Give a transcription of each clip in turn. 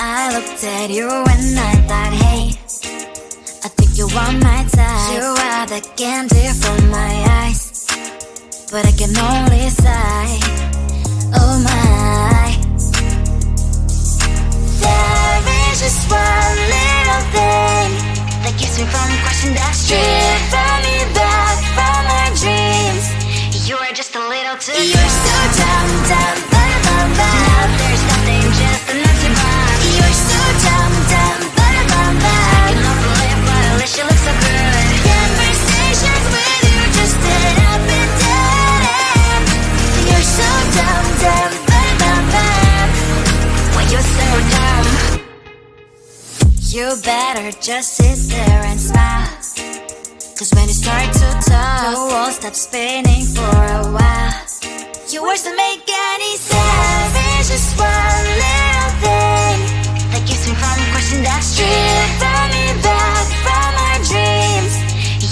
I looked at you and I thought, hey, I think you are my type. You are the candy from my eyes, but I can only sigh, oh my. There is just one little thing that keeps me from crossing that street. Drive me back from my dreams. You are just a little too close. You're so dumb, dumb, bum, bum, bum. Now there's nothing, just an empty box. You're so dumb, dumb, bum, bum, bum. I can overlive, but at least you look so good. Conversations with you just end up in dead end. You're so dumb, dumb, bum, bum, bum. When you're so dumb, you better just sit there and smile. Cause when you start to talk, the world stops spinning for a while. Your words don't make any sense. There's just one little thing that keeps me from crossing that street. Throw me back from our dreams.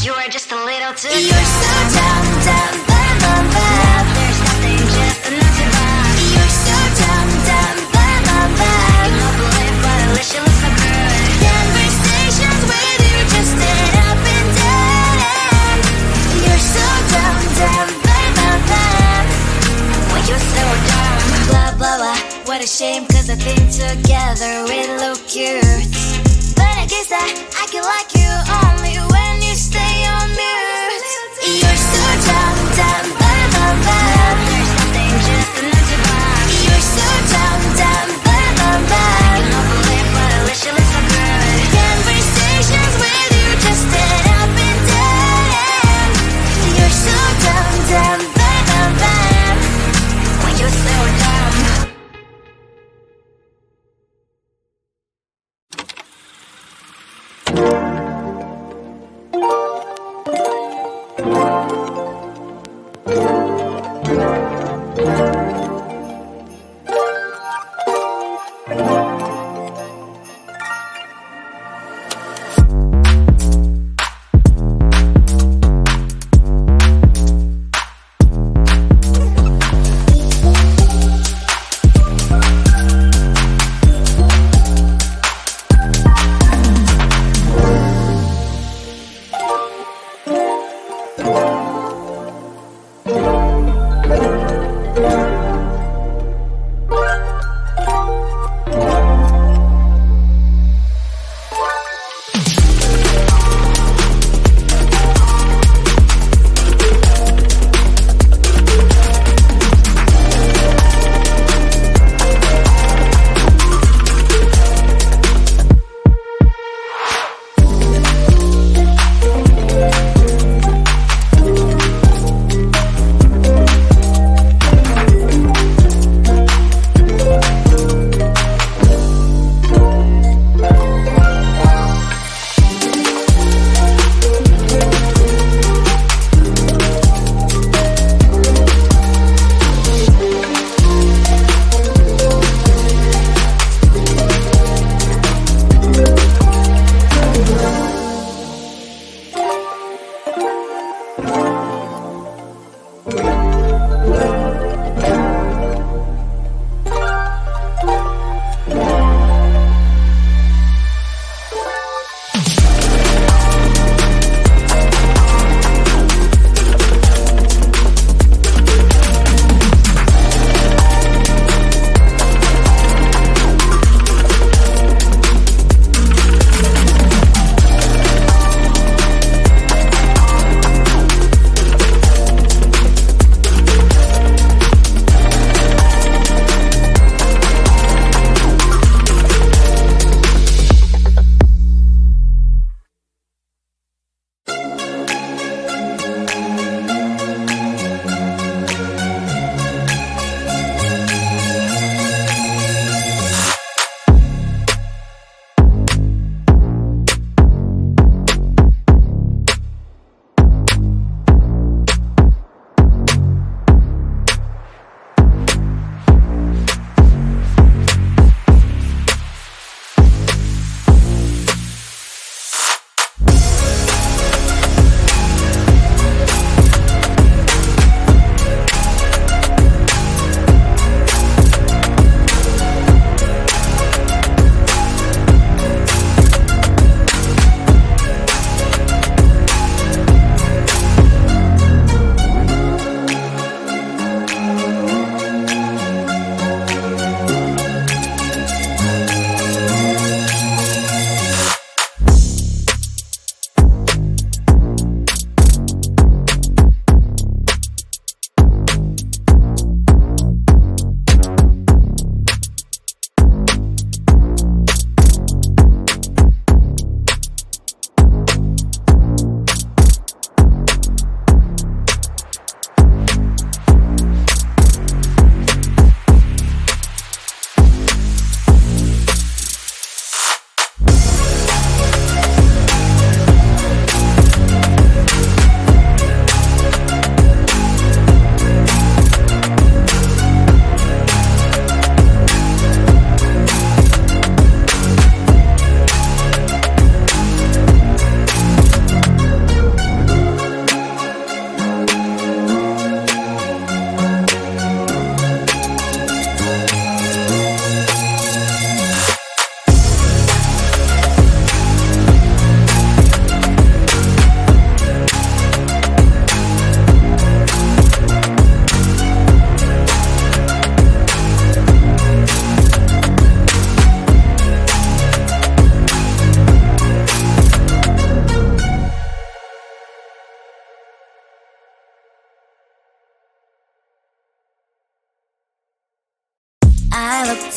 You are just a little too close. You're so dumb, dumb, bum, bum, bum. Now there's nothing, just an empty box. You're so dumb, dumb, bum, bum, bum. You don't believe, but at least you look so good. Conversations with you just end up in dead end. You're so dumb, dumb, bum, bum, bum. When you're so dumb. Blah, blah, blah. What a shame, cause I think together we look cute. But I guess that I can like you only when you stay on mute. You're so dumb, dumb, bum, bum, bum. There's nothing, just an empty box. You're so dumb, dumb, bum, bum, bum. You don't believe, but at least you look so good. Conversations with you just end up in dead end. You're so dumb, dumb, bum, bum, bum. When you're so dumb.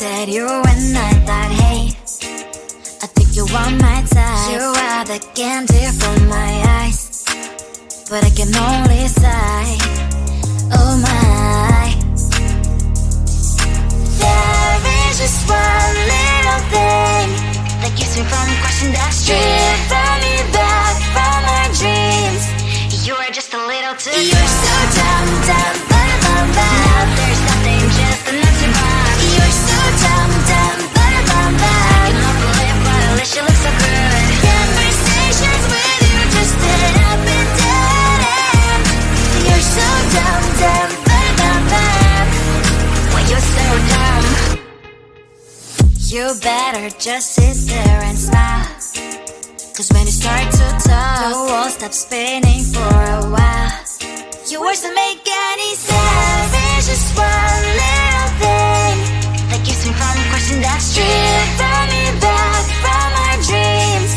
at you when I thought, hey, I think you want my type. You are the candy from my eyes, but I can only sigh. Oh my. There is just one little thing that keeps me from crossing that street. Driven me back from my dreams. You are just a little too close. You're so dumb, dumb, ba-da-bum, now there's nothing, just enough to buy. You're so dumb, dumb, ba-da-bum, I can help but live, but at least you look so good. Conversations with you just end up in dead end. You're so dumb, dumb, ba-da-bum, when you're so dumb. You better just sit there and smile, 'cause when you start to talk, the world stops spinning for a while. Your words don't make any sense. There's just one little thing that keeps me from crossing that street. Driven me back from my dreams.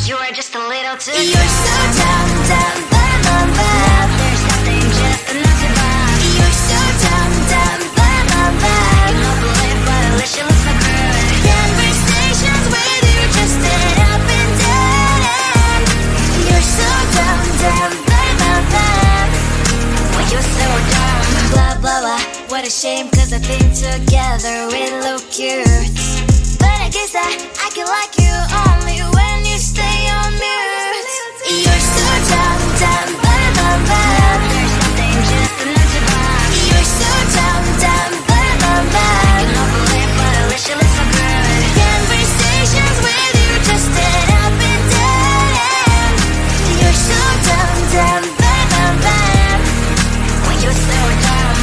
You are just a little too close. You're so dumb, dumb, ba-da-bum, now there's nothing, just enough to buy. You're so dumb, dumb, ba-da-bum, I can help but live, but at least you look so good. Conversations with you just end up in dead end. You're so dumb, dumb, ba-da-bum, when you're so dumb. Blah, blah, blah, what a shame, 'cause I think together we look cute. But I guess I can like you only when you stay on mute. You're so dumb, dumb, ba-da-bum, there's nothing, just enough to buy. You're so dumb, dumb, ba-da-bum, I can help but live, but at least you look so good. Conversations with you just end up in dead end. You're so dumb, dumb, ba-da-bum, when you're so dumb.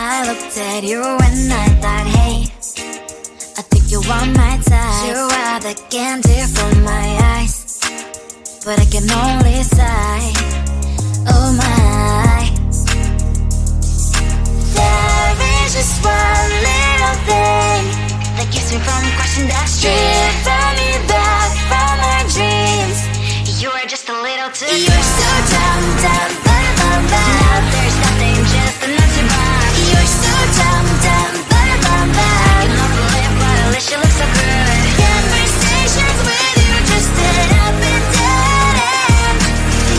I looked at you and I thought, hey, I think you are my type. You are the candy from my eyes, but I can only sigh, oh my. There is just one little thing that keeps me from crossing that street. Drive me back from my dreams. You are just a little too close. You're so dumb, dumb, bum, bum, bum. Now there's nothing, just enough to buy. You're so dumb, dumb, bum, bum, bum. You love to live, but at least you look so good. Conversations with you just end up in dead end.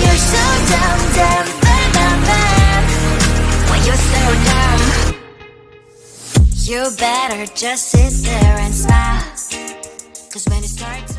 You're so dumb, dumb, bum, bum, bum. Well, you're so dumb. You better just sit there and smile, 'cause when you start to